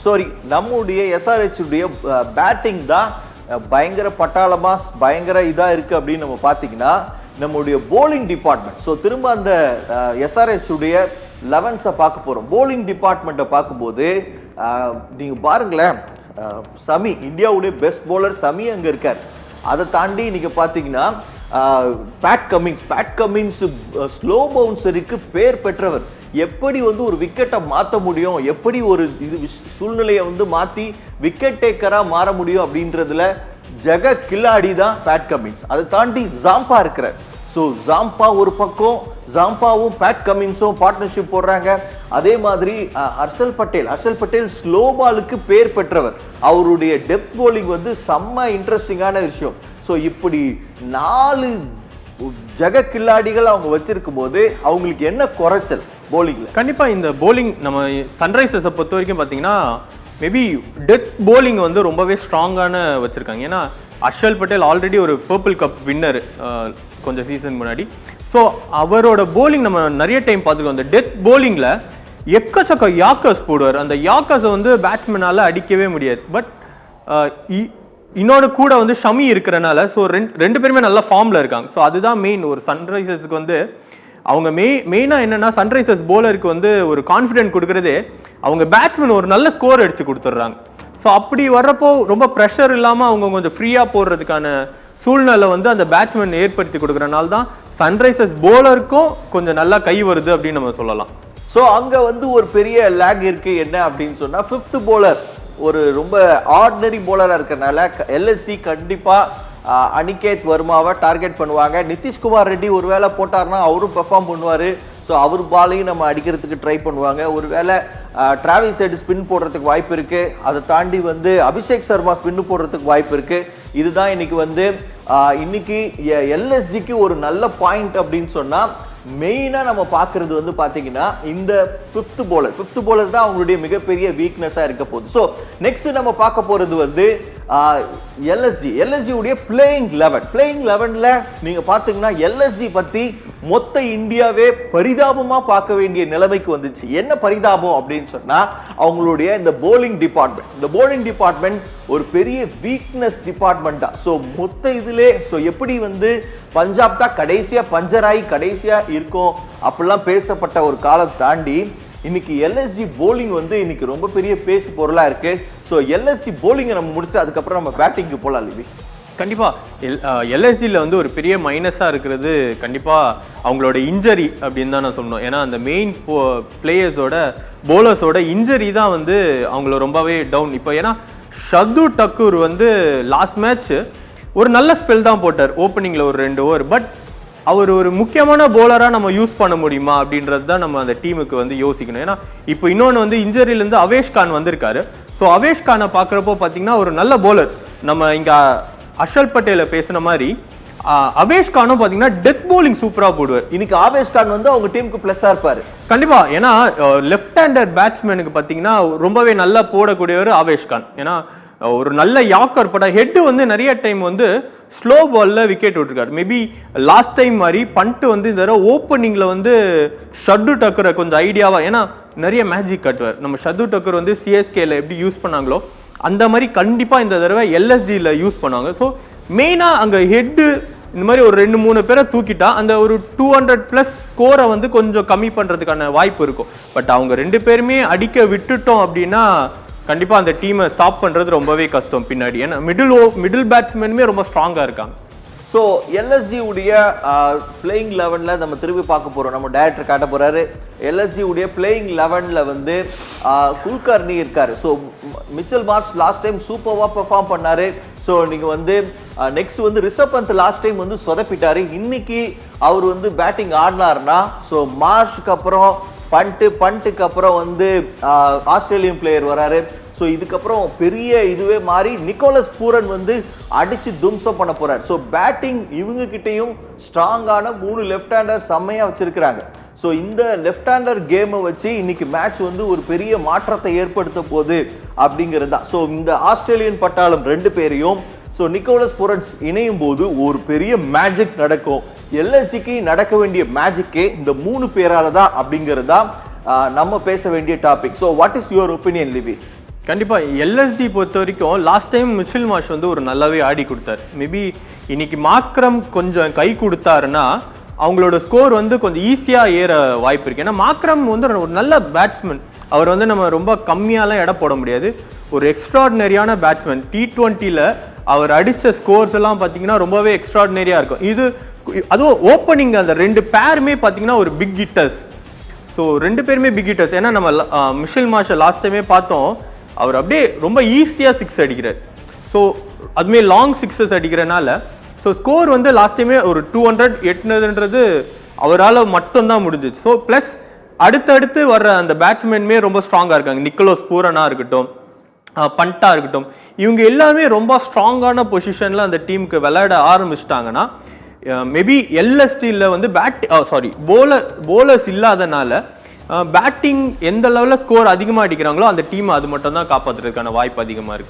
Sorry நம்முடைய SRH உடைய batting தான் பயங்கர பட்டாளமா பயங்கர இதா இருக்கு அப்படின்னு நம்ம பாத்தீங்கன்னா நம்முடைய போலிங் டிபார்ட்மெண்ட். ஸோ திரும்ப அந்த எஸ்ஆர்ஹெச் உடைய 11 பார்க்க போறோம். போலிங் டிபார்ட்மெண்ட்டை பார்க்கும்போது நீங்க பாருங்களேன், சமி இந்தியாவுடைய பெஸ்ட் போலர் சமி அங்க இருக்கார். அதை தாண்டி நீங்க பாத்தீங்கன்னா பேட் கமின்ஸ் ஸ்லோ பவுன்சருக்கு பேர் பெற்றவர். எப்படி வந்து ஒரு விக்கெட்டை மாற்ற முடியும், எப்படி ஒரு இது சூழ்நிலையை வந்து மாற்றி விக்கெட் டேக்கரா மாற முடியும் அப்படின்றதுல ஜெக கில்லாடி தான் பேட் கமின்ஸ். அதை தாண்டி ஜாம்பா இருக்கிறார். ஸோ ஜாம்பா ஒரு பக்கம், ஜாம்பாவும் பேட் கமின்ஸும் பார்ட்னர்ஷிப் போடுறாங்க. அதே மாதிரி ஹர்ஷல் பட்டேல் ஸ்லோ பாலுக்கு பேர் பெற்றவர். அவருடைய டெப்த் போலிங் வந்து செம்ம இன்ட்ரெஸ்டிங்கான விஷயம். ஸோ இப்படி 4 ஜெக கில்லாடிகள் அவங்க வச்சிருக்கும் போது அவங்களுக்கு என்ன குறைச்சல் போலிங்ல? கண்டிப்பா இந்த போலிங் நம்ம சன்ரைசர்ஸை பொறுத்த வரைக்கும் பார்த்தீங்கன்னா மேபி டெத் போலிங் வந்து ரொம்பவே ஸ்ட்ராங்கான வச்சிருக்காங்க. ஏன்னா ஹர்ஷல் பட்டேல் ஆல்ரெடி ஒரு பர்பிள் கப் வின்னர் கொஞ்சம் சீசன் முன்னாடி. ஸோ அவரோட போலிங் நம்ம நிறைய டைம் பார்த்துருக்கோம். அந்த டெத் போலிங்கில் எக்கச்சக்க யாக்கர்ஸ் போடுவார். அந்த யாக்கர்ஸை வந்து பேட்ஸ்மேனால் அடிக்கவே முடியாது. பட் இன்னொன்று கூட வந்து ஷமி இருக்கிறனால ஸோ ரெண்டு பேருமே நல்ல ஃபார்மில் இருக்காங்க. ஸோ அதுதான் மெயின். ஒரு சன்ரைசர்ஸுக்கு வந்து அவங்க மெயினாக என்னென்னா சன்ரைசர்ஸ் போலருக்கு வந்து ஒரு கான்ஃபிடென்ட் கொடுக்குறதே அவங்க பேட்ஸ்மேன் ஒரு நல்ல ஸ்கோர் அடித்து கொடுத்துட்றாங்க. ஸோ அப்படி வர்றப்போ ரொம்ப ப்ரெஷர் இல்லாமல் அவங்க கொஞ்சம் ஃப்ரீயாக போடுறதுக்கான சூழ்நிலை வந்து அந்த பேட்ஸ்மேன் ஏற்படுத்தி கொடுக்குறனால தான் சன்ரைசர்ஸ் போலருக்கும் கொஞ்சம் நல்லா கை வருது அப்படின்னு நம்ம சொல்லலாம். ஸோ அங்கே வந்து ஒரு பெரிய லேக் இருக்குது. என்ன அப்படின்னு சொன்னால் 5th போலர் ஒரு ரொம்ப ஆர்டினரி போலராக இருக்கிறனால எல்எஸ்சி கண்டிப்பாக அனிகேத் வர்மாவை டார்கெட் பண்ணுவாங்க. நிதிஷ்குமார் ரெட்டி ஒரு வேளை போட்டார்னா அவரும் பெர்ஃபார்ம் பண்ணுவார். ஸோ அவர் பாலையும் நம்ம அடிக்கிறதுக்கு ட்ரை பண்ணுவாங்க. ஒரு வேளை டிராவிஸ் ஹெட் ஸ்பின் போடுறதுக்கு வாய்ப்பு இருக்குது. அதை தாண்டி வந்து அபிஷேக் சர்மா ஸ்பின்னு போடுறதுக்கு வாய்ப்பு இருக்குது. இதுதான் இன்னைக்கு வந்து இன்னைக்கு எல்எஸ்ஜிக்கு ஒரு நல்ல பாயிண்ட் அப்படின்னு சொன்னால் மெயினாக நம்ம பார்க்கறது வந்து பார்த்தீங்கன்னா இந்த 5th போலர் தான் அவங்களுடைய மிகப்பெரிய வீக்னஸாக இருக்க போகுது. ஸோ நெக்ஸ்ட் நம்ம பார்க்க போகிறது வந்து எல்எஸ்ஜி உடைய பிளேயிங் 11ல நீங்க பார்த்தீங்கன்னா எல்எஸ்ஜி பத்தி மொத்த இந்தியாவே பரிதாபமா பார்க்க வேண்டிய நிலைமைக்கு வந்துச்சு. என்ன பரிதாபம் அப்படின்னு சொன்னா அவங்களுடைய இந்த போலிங் டிபார்ட்மெண்ட் ஒரு பெரிய வீக்னஸ் டிபார்ட்மெண்ட் தான். ஸோ மொத்த இதுலே ஸோ எப்படி வந்து பஞ்சாப் தான் கடைசியா பஞ்சராகி கடைசியா இருக்கும் அப்படிலாம் பேசப்பட்ட ஒரு காலம் தாண்டி இன்னைக்கு எல்எஸ்ஜி போலிங் வந்து இன்னைக்கு ரொம்ப பெரிய பேசு பொருளா இருக்கு. ஸோ எல்எஸ்ஜி போலிங்கை நம்ம முடிச்சு அதுக்கப்புறம் நம்ம பேட்டிங்க்கு போகலாம். லிவி கண்டிப்பா எல்எஸ்ஜியில் வந்து ஒரு பெரிய மைனஸாக இருக்கிறது கண்டிப்பா அவங்களோட இன்ஜரி அப்படின்னு தான் நான் சொல்லணும். ஏன்னா அந்த மெயின் பிளேயர்ஸோட போலர்ஸோட இன்ஜரி தான் வந்து அவங்கள ரொம்பவே டவுன். இப்போ ஏன்னா ஷர்துல் டக்கூர் வந்து லாஸ்ட் மேட்ச் ஒரு நல்ல ஸ்பெல் தான் போட்டார் ஓப்பனிங்கில் ஒரு 2 ஓவர். பட் அவர் ஒரு முக்கியமான போலராக நம்ம யூஸ் பண்ண முடியுமா அப்படின்றது தான் நம்ம அந்த டீமுக்கு வந்து யோசிக்கணும். ஏன்னா இப்போ இன்னொன்று வந்து இன்ஜரியிலேருந்து அவேஷ் கான் வந்திருக்காரு. ஸோ அவேஷ் கானை பார்க்குறப்போ பார்த்தீங்கன்னா ஒரு நல்ல போலர். நம்ம இங்கே ஹர்ஷல் பட்டேலை பேசுன மாதிரி அவேஷ் கானும் பார்த்தீங்கன்னா டெத் போலிங் சூப்பராக போடுவார். இன்னைக்கு அவேஷ் கான் வந்து அவங்க டீமுக்கு ப்ளஸ்ஸாக இருப்பார் கண்டிப்பா. ஏன்னா லெஃப்ட் ஹேண்டர் பேட்ஸ்மேனுக்கு பார்த்தீங்கன்னா ரொம்பவே நல்லா போடக்கூடியவர் அவேஷ் கான். ஏன்னா ஒரு நல்ல யாக்கர் பட் ஹெட் வந்து நிறைய டைம் வந்து ஸ்லோ பாலில் விக்கெட் விட்டுருக்காரு. மேபி லாஸ்ட் டைம் மாதிரி பண்ட்டு வந்து இந்த தடவை ஓப்பனிங்கில் வந்து ஷர்துல் டக்கரை கொஞ்சம் ஐடியாவாக, ஏன்னா நிறைய மேஜிக் கட்டுவார். நம்ம ஷர்துல் டக்கர் வந்து சிஎஸ்கேல எப்படி யூஸ் பண்ணாங்களோ அந்த மாதிரி கண்டிப்பாக இந்த தடவை எல்எஸ்ஜியில் யூஸ் பண்ணுவாங்க. ஸோ மெயினாக அங்கே ஹெட்டு இந்த மாதிரி ஒரு 2-3 பேரை தூக்கிட்டா அந்த ஒரு 200+ ஸ்கோரை வந்து கொஞ்சம் கம்மி பண்ணுறதுக்கான வாய்ப்பு இருக்கும். பட் அவங்க 2 பேருமே அடிக்க விட்டுட்டோம் அப்படின்னா கண்டிப்பாக அந்த டீமை ஸ்டாப் பண்ணுறது ரொம்பவே கஷ்டம் பின்னாடி. ஏன்னா மிடில் பேட்ஸ்மேனுமே ரொம்ப ஸ்ட்ராங்காக இருக்காங்க. ஸோ எல்எஸ்ஜி உடைய பிளேயிங் 11ல நம்ம திரும்பி பார்க்க போகிறோம். நம்ம டைரக்டர் காட்ட போகிறாரு. எல்எஸ்ஜி உடைய பிளேயிங் 11ல வந்து குல்கர்னி இருக்காரு. So Mitchell Marsh last time சூப்பராக பெர்ஃபார்ம் பண்ணாரு. ஸோ நீங்கள் வந்து நெக்ஸ்ட் வந்து ரிஷப் பந்த் லாஸ்ட் டைம் வந்து சொதப்பிட்டாரு. இன்னைக்கு அவர் வந்து பேட்டிங் ஆடினார்னா ஸோ மார்ஷுக்கு அப்புறம் பண்ட்டுக்கு அப்புறம் வந்து ஆஸ்திரேலியன் பிளேயர் வராரு. ஸோ இதுக்கப்புறம் பெரிய இதுவே மாறி நிக்கோலஸ் பூரன் வந்து அடிச்சு தும்சம் பண்ண போறாரு. ஸோ பேட்டிங் இவங்க கிட்டையும் ஸ்ட்ராங்கான 3 லெஃப்ட் ஹேண்டர் செம்மையா வச்சிருக்கிறாங்க. ஸோ இந்த லெஃப்ட் ஹேண்டர் கேமை வச்சு இன்னைக்கு மேட்ச் வந்து ஒரு பெரிய மாற்றத்தை ஏற்படுத்த போகுது அப்படிங்கிறது தான். ஸோ இந்த ஆஸ்திரேலியன் பட்டாளம் 2 பேரையும் ஸோ நிக்கோலஸ் பூரன்ஸ் இணையும் போது ஒரு பெரிய மேஜிக் நடக்கும். எல்எஸ்ஜிக்கு நடக்க வேண்டிய மேஜிக்கே இந்த 3 பேரால தான் அப்படிங்கிறது தான் நம்ம பேச வேண்டிய topic. So what is your opinion Livy? கண்டிப்பா எல்எஸ்டி பொறுத்த வரைக்கும் லாஸ்ட் டைம் மிச்சல் மார்ஷ் வந்து ஒரு நல்லாவே ஆடி கொடுத்தாரு. மேபி இன்னைக்கு மாக்ரம் கொஞ்சம் கை கொடுத்தாருன்னா அவங்களோட ஸ்கோர் வந்து கொஞ்சம் ஈஸியா ஏற வாய்ப்பு இருக்கு. ஏன்னா மாக்ரம் வந்து ஒரு நல்ல பேட்ஸ்மேன். அவர் வந்து நம்ம ரொம்ப கம்மியாலாம் எடை போட முடியாது. ஒரு எக்ஸ்ட்ராடினரியான பேட்ஸ்மேன். T20ல அவர் அடிச்ச ஸ்கோர்ஸ் எல்லாம் பார்த்தீங்கன்னா ரொம்பவே எக்ஸ்ட்ராடினரியா இருக்கும். இது அதுவும் ஓப்பனிங் அந்த 2 பேருமே பார்த்தீங்கன்னா ஒரு பிக் ஹிட்டர்ஸ். ஸோ 2 பேருமே பிக் ஹிட்டர்ஸ். ஏன்னா நம்ம மிஷல் மார்ஷை லாஸ்ட் டைமே பார்த்தோம், அவர் அப்படியே ரொம்ப ஈஸியாக 6 அடிக்கிறார். ஸோ அதுமே லாங் 6s அடிக்கிறனால ஸோ ஸ்கோர் வந்து லாஸ்ட் டைமே ஒரு 200 எட்டுனதுன்றது அவரால் மட்டும்தான் முடிஞ்சிச்சு. ஸோ ப்ளஸ் அடுத்தடுத்து வர்ற அந்த பேட்ஸ்மேனுமே ரொம்ப ஸ்ட்ராங்காக இருக்காங்க. நிக்கோலஸ் பூரனா இருக்கட்டும், பண்டா இருக்கட்டும், இவங்க எல்லாமே ரொம்ப ஸ்ட்ராங்கான பொசிஷனில் அந்த டீமுக்கு விளையாட ஆரம்பிச்சிட்டாங்கன்னா மேபி எல்எஸ்டியில் வந்து போலர்ஸ் இல்லாதனால பேட்டிங் எந்த லெவலில் ஸ்கோர் அதிகமாக அடிக்கிறாங்களோ அந்த டீம் அது மட்டும் தான் காப்பாற்றுறதுக்கான வாய்ப்பு அதிகமாக இருக்குது.